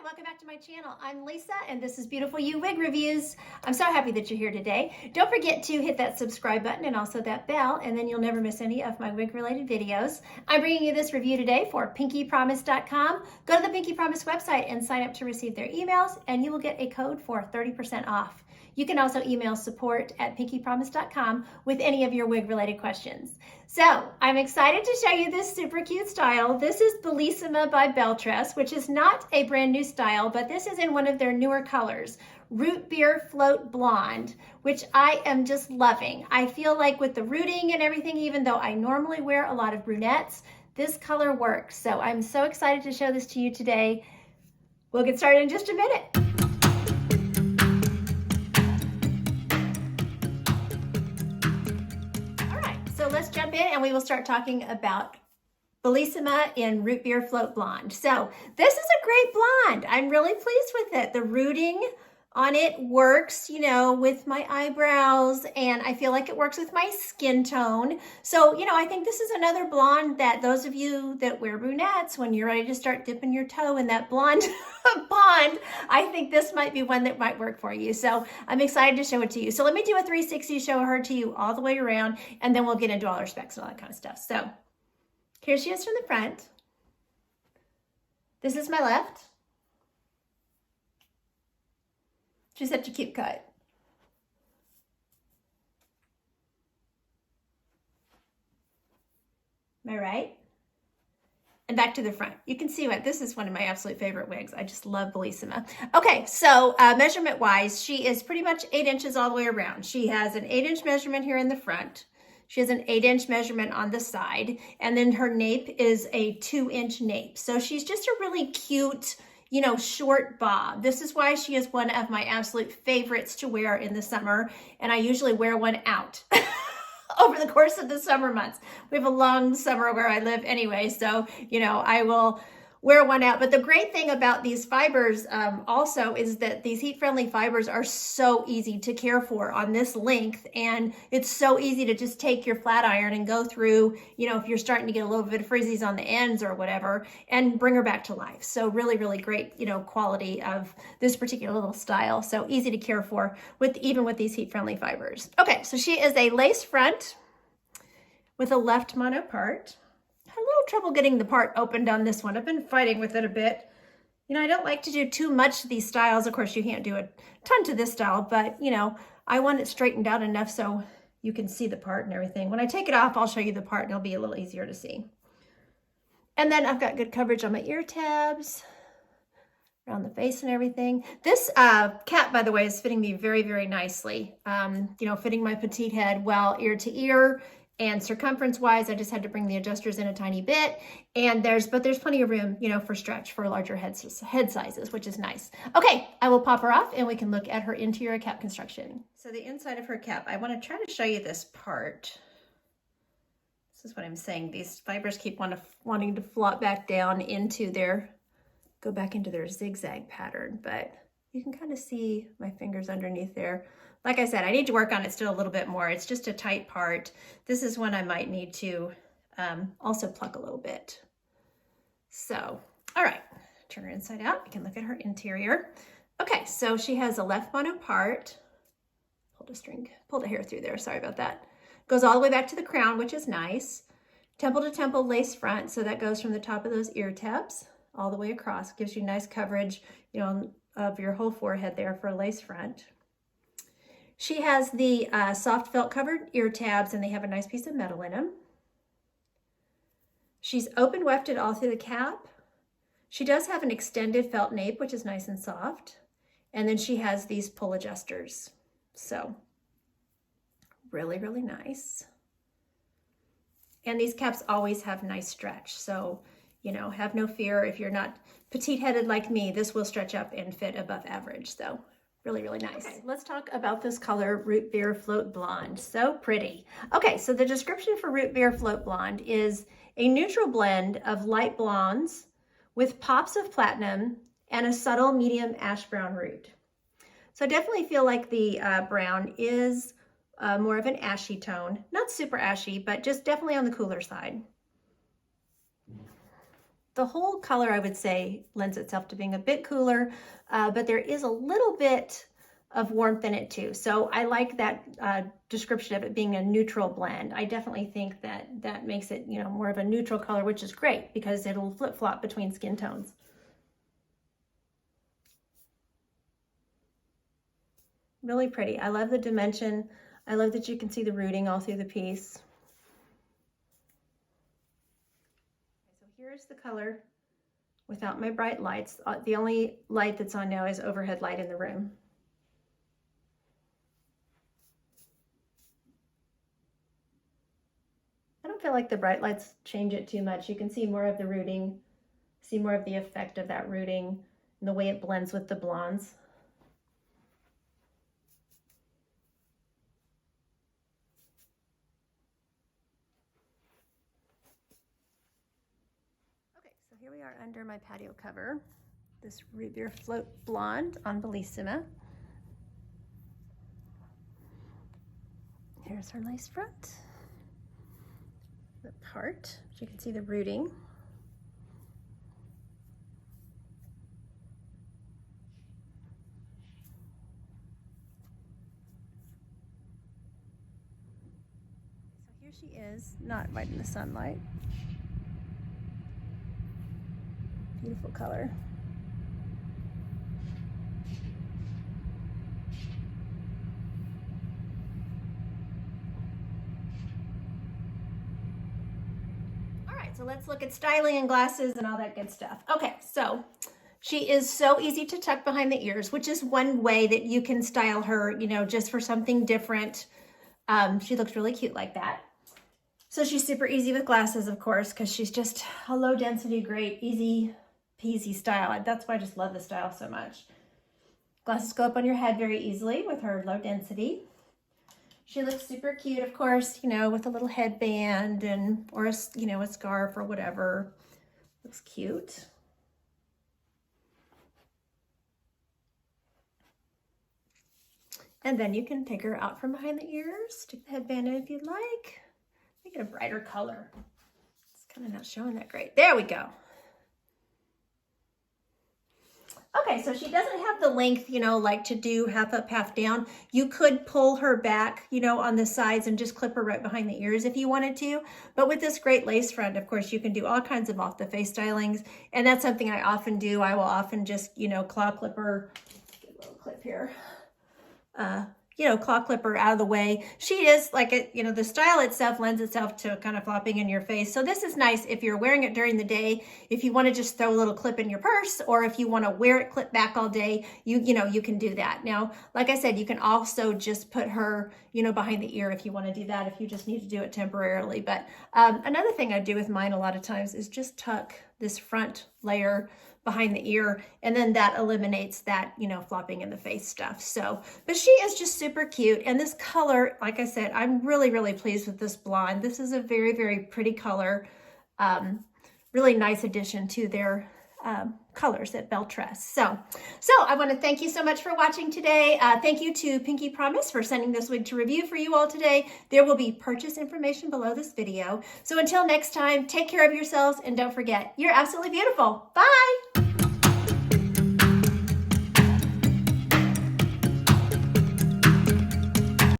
Hi, welcome back to my channel. I'm Lisa and this is Beautiful You Wig Reviews. I'm so happy that you're here today. Don't forget to hit that subscribe button and also that bell, and then you'll never miss any of my wig related videos. I'm bringing you this review today for pinkypromise.com. Go to the Pinky Promise website and sign up to receive their emails, and you will get a code for 30% off. You can also email support@pinkypromise.com with any of your wig related questions. So I'm excited to show you this super cute style. This is Bellissima by BelleTress, which is not a brand new style, but this is in one of their newer colors, Root Beer Float Blonde, which I am just loving. I feel like with the rooting and everything, even though I normally wear a lot of brunettes, this color works. So I'm so excited to show this to you today. We'll get started in just a minute. So let's jump in and we will start talking about Bellissima in Root Beer Float Blonde. So this is a great blonde. I'm really pleased with it. The rooting on it works, you know, with my eyebrows, and I feel like it works with my skin tone. So, you know, I think this is another blonde that those of you that wear brunettes, when you're ready to start dipping your toe in that blonde pond, I think this might be one that might work for you. So I'm excited to show it to you. So let me do a 360, show her to you all the way around, and then we'll get into all her specs and all that kind of stuff. So here she is from the front. This is my left. She's such a cute cut. My right. And back to the front. You can see what this is, one of my absolute favorite wigs. I just love Bellissima. Okay, so measurement wise, she is pretty much 8 inches all the way around. She has an 8-inch measurement here in the front. She has an 8-inch measurement on the side, and then her nape is a 2-inch nape. So she's just a really cute, you know, short bob. This is why she is one of my absolute favorites to wear in the summer, and I usually wear one out over the course of the summer months. We have a long summer where I live anyway, so, you know, I will wear one out. But the great thing about these fibers also is that these heat-friendly fibers are so easy to care for on this length, and it's so easy to just take your flat iron and go through, you know, if you're starting to get a little bit of frizzies on the ends or whatever, and bring her back to life. So really, really great, you know, quality of this particular little style. So easy to care for with even with these heat-friendly fibers. Okay, so she is a lace front with a left mono part. Had a little trouble getting the part opened on this one. I've been fighting with it a bit. You know, I don't like to do too much to these styles. Of course, you can't do a ton to this style, but, you know, I want it straightened out enough so you can see the part and everything. When I take it off, I'll show you the part and it'll be a little easier to see. And then I've got good coverage on my ear tabs, around the face and everything. This cap, by the way, is fitting me very, very nicely. You know, fitting my petite head well ear to ear. And circumference wise, I just had to bring the adjusters in a tiny bit, and there's plenty of room, you know, for stretch for larger head sizes, which is nice. Okay, I will pop her off and we can look at her interior cap construction. So the inside of her cap, I want to try to show you this part. This is what I'm saying. These fibers keep wanting to flop back down into their, go back into their zigzag pattern, but you can kind of see my fingers underneath there. Like I said, I need to work on it still a little bit more. It's just a tight part. This is one I might need to also pluck a little bit. So, all right, turn her inside out. You can look at her interior. Okay, so she has a left mono part. Pulled a hair through there, sorry about that. Goes all the way back to the crown, which is nice. Temple to temple lace front, so that goes from the top of those ear tabs all the way across. Gives you nice coverage, you know, of your whole forehead there for a lace front. She has the soft felt covered ear tabs, and they have a nice piece of metal in them. She's open wefted all through the cap. She does have an extended felt nape, which is nice and soft. And then she has these pull adjusters. So really, really nice. And these caps always have nice stretch. So, you know, have no fear if you're not petite headed like me, this will stretch up and fit above average. So really, really nice. Okay, let's talk about this color, Root Beer Float Blonde. So pretty. Okay, so the description for Root Beer Float Blonde is a neutral blend of light blondes with pops of platinum and a subtle medium ash brown root. So I definitely feel like the brown is more of an ashy tone. Not super ashy, but just definitely on the cooler side. the whole color, I would say, lends itself to being a bit cooler, but there is a little bit of warmth in it too. So I like that description of it being a neutral blend. I definitely think that that makes it, you know, more of a neutral color, which is great because it'll flip-flop between skin tones. Really pretty. I love the dimension. I love that you can see the rooting all through the piece. So here's the color without my bright lights. The only light that's on now is overhead light in the room. I don't feel like the bright lights change it too much. You can see more of the rooting, see more of the effect of that rooting and the way it blends with the blondes. Okay, so here we are under my patio cover, this Root Beer Float Blonde on Bellissima. Here's her lace front. The part, you can see the rooting. So here she is, not right in the sunlight. Beautiful color. So let's look at styling and glasses and all that good stuff. Okay, so she is so easy to tuck behind the ears, which is one way that you can style her, you know, just for something different. She looks really cute like that. So she's super easy with glasses, of course, because she's just a low density, great, easy peasy style. That's why I just love the style so much. Glasses go up on your head very easily with her low density. She looks super cute, of course, you know, with a little headband and, or a, you know, a scarf or whatever. Looks cute. And then you can take her out from behind the ears, stick the headband in if you'd like. Make it a brighter color. It's kind of not showing that great. There we go. Okay, so she doesn't have the length, you know, like to do half up, half down. You could pull her back, you know, on the sides and just clip her right behind the ears if you wanted to. But with this great lace front, of course, you can do all kinds of off the face stylings. And that's something I often do. I will often just, you know, claw clip her. Get a little clip here. You know, claw clipper out of the way. She is like, it, you know, the style itself lends itself to kind of flopping in your face. So this is nice if you're wearing it during the day, if you want to just throw a little clip in your purse, or if you want to wear it clip back all day, you know, you can do that. Now, like I said, you can also just put her, you know, behind the ear if you want to do that, if you just need to do it temporarily. But another thing I do with mine a lot of times is just tuck this front layer behind the ear, and then that eliminates that, you know, flopping in the face stuff. So, but she is just super cute. And this color, like I said, I'm really, really pleased with this blonde. This is a very, very pretty color. Really nice addition to their colors at BelleTress. So I want to thank you so much for watching today. Thank you to Pinky Promise for sending this wig to review for you all today. There will be purchase information below this video. So until next time, take care of yourselves and don't forget, you're absolutely beautiful. Bye.